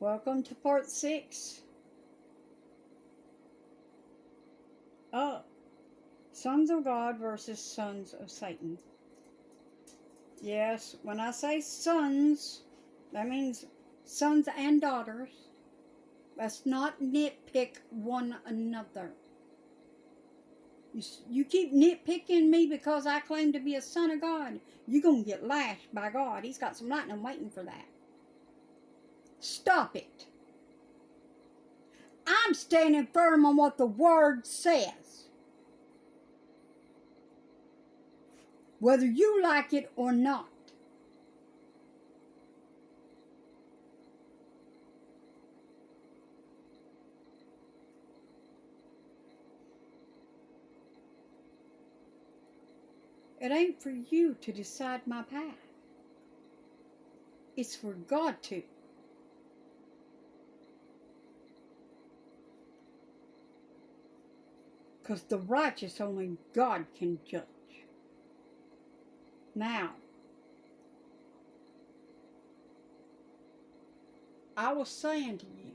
Welcome to part 6 of Sons of God versus Sons of Satan. Yes, when I say sons, that means sons and daughters. Let's not nitpick one another. You keep nitpicking me because I claim to be a son of God. You're going to get lashed by God. He's got some lightning waiting for that. Stop it. I'm standing firm on what the Word says. Whether you like it or not. It ain't for you to decide my path. It's for God to. Because the righteous only God can judge. Now, I was saying to you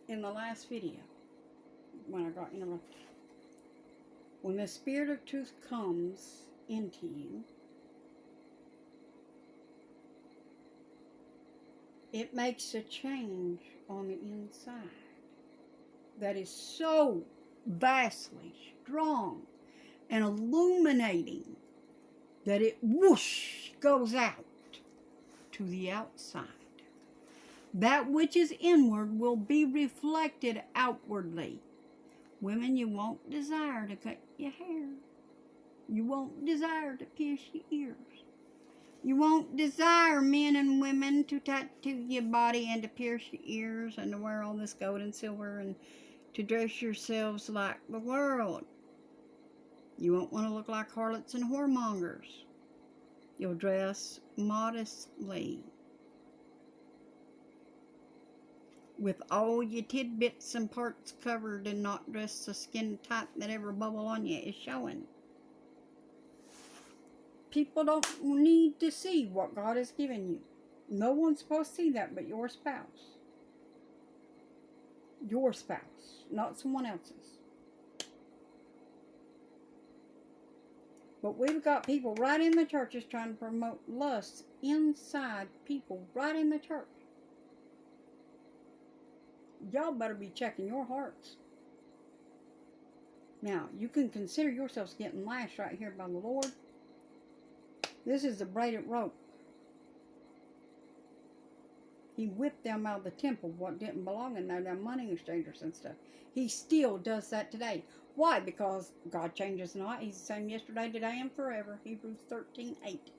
in the last video, when I got interrupted, when the Spirit of truth comes into you, it makes a change on the inside that is so vastly strong and illuminating that it whoosh goes out to the outside. That which is inward will be reflected outwardly. Women, you won't desire to cut your hair. You won't desire to pierce your ears. You won't desire, men and women, to tattoo your body and to pierce your ears and to wear all this gold and silver and to dress yourselves like the world. You won't want to look like harlots and whoremongers. You'll dress modestly, with all your tidbits and parts covered, and not dress so skin tight that every bubble on you is showing. People don't need to see what God has given you. No one's supposed to see that but your spouse. Your spouse, not someone else's. But we've got people right in the churches trying to promote lust inside people right in the church. Y'all better be checking your hearts. Now, you can consider yourselves getting lashed right here by the Lord. This is the braided rope. He whipped them out of the temple, what didn't belong in there, them money exchangers and stuff. He still does that today. Why? Because God changes not. He's the same yesterday, today, and forever. Hebrews 13:8.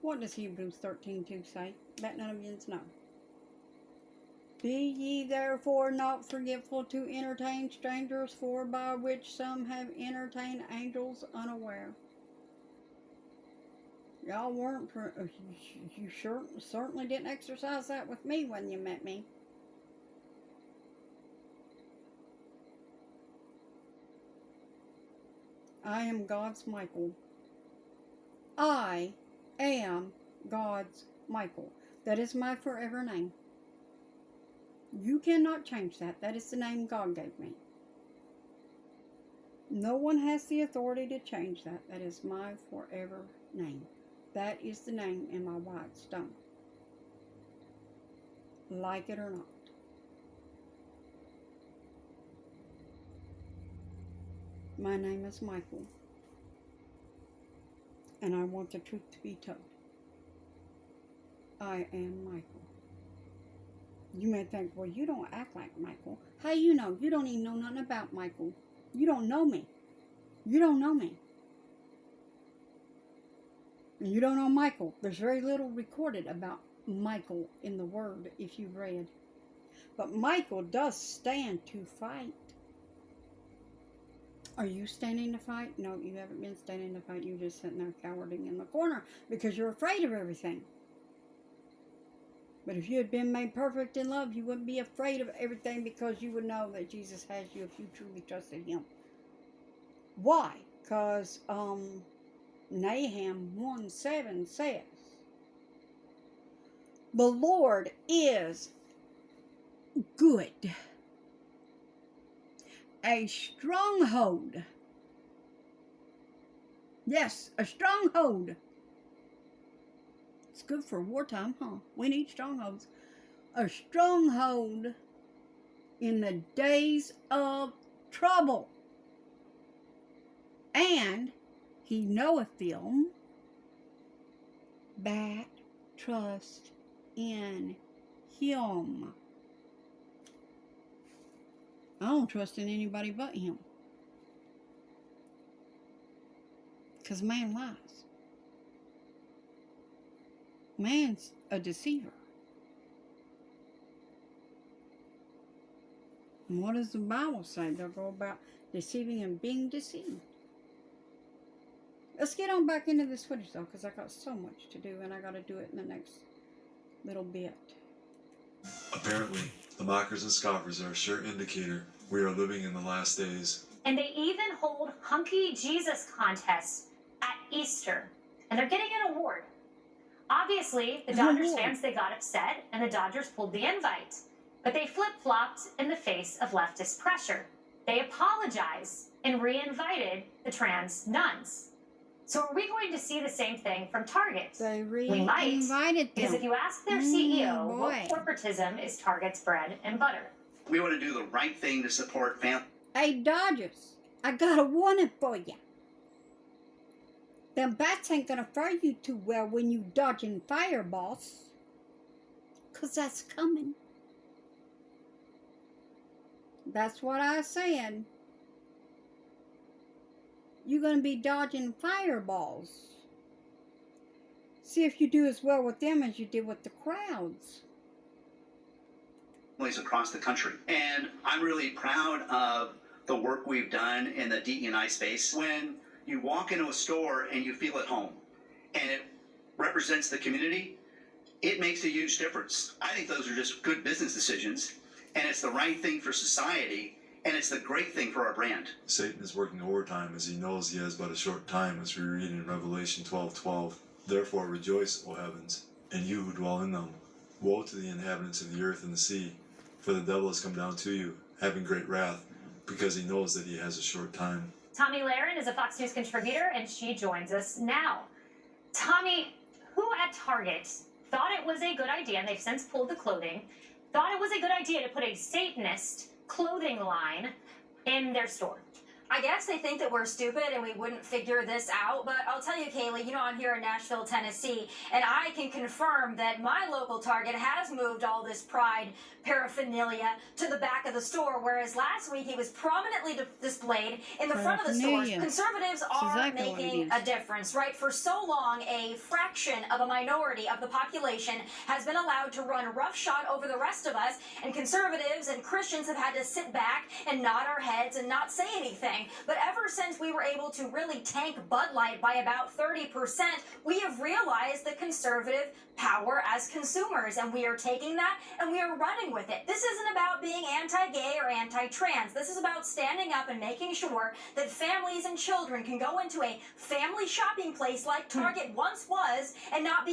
What does Hebrews 13:2 say? Bet none of you know. Be ye therefore not forgetful to entertain strangers, for by which some have entertained angels unaware. Y'all weren't, you certainly didn't exercise that with me when you met me. I am God's Michael. I am God's Michael. That is my forever name. You cannot change that. That is the name God gave me. No one has the authority to change that. That is my forever name. That is the name in my white stone. Like it or not. My name is Michael. And I want the truth to be told. I am Michael. You may think, well, you don't act like Michael. How you know? You don't even know nothing about Michael. You don't know me. You don't know me. And you don't know Michael. There's very little recorded about Michael in the Word, if you've read. But Michael does stand to fight. Are you standing to fight? No, you haven't been standing to fight. You're just sitting there cowering in the corner because you're afraid of everything. But if you had been made perfect in love, you wouldn't be afraid of everything, because you would know that Jesus has you if you truly trusted Him. Why? Because Nahum 1:7 says, The Lord is good. A stronghold. Yes, a stronghold. It's good for wartime, huh? We need strongholds. A stronghold in the days of trouble. And he knoweth them that trust in him. I don't trust in anybody but him. Because man lies. Man's a deceiver. And what does the Bible say? They'll go about deceiving and being deceived. Let's get on back into this footage, though, because I got so much to do, and I got to do it in the next little bit. Apparently, the mockers and scoffers are a sure indicator we are living in the last days. And they even hold hunky Jesus contests at Easter. And they're getting an award. Obviously, the Dodgers fans, they got upset, and the Dodgers pulled the invite. But they flip-flopped in the face of leftist pressure. They apologized and re-invited the trans nuns. So are we going to see the same thing from Target? They We might, re-invited them. because if you ask their CEO, boy. what corporatism is Target's bread and butter? We want to do the right thing to support family. Hey, Dodgers, I got a warning for you. Them bats ain't gonna fare you too well when you dodging fireballs. 'Cause that's coming. That's what I said. You're gonna be dodging fireballs. See if you do as well with them as you did with the crowds. Across the country. And I'm really proud of the work we've done in the DE&I space. When you walk into a store and you feel at home and it represents the community, it makes a huge difference. I think those are just good business decisions, and it's the right thing for society, and it's the great thing for our brand. Satan is working overtime as he knows he has but a short time, as we read in Revelation 12:12. Therefore rejoice, O heavens, and you who dwell in them. Woe to the inhabitants of the earth and the sea, for the devil has come down to you, having great wrath, because he knows that he has a short time. Tommy Laren is a Fox News contributor, and she joins us now. Tommy, who at Target thought it was a good idea, and they've since pulled the clothing, thought it was a good idea to put a Satanist clothing line in their store? I guess they think that we're stupid and we wouldn't figure this out, but I'll tell you, Kaylee, you know I'm here in Nashville, Tennessee, and I can confirm that my local Target has moved all this Pride paraphernalia to the back of the store, whereas last week it was prominently displayed in the front of the store. Conservatives are making a difference, right? For so long, a fraction of a minority of the population has been allowed to run roughshod over the rest of us, and conservatives and Christians have had to sit back and nod our heads and not say anything. But ever since we were able to really tank Bud Light by about 30%, we have realized the conservative power as consumers, and we are taking that and we are running with it. This isn't about being anti-gay or anti-trans. This is about standing up and making sure that families and children can go into a family shopping place like Target once was and not be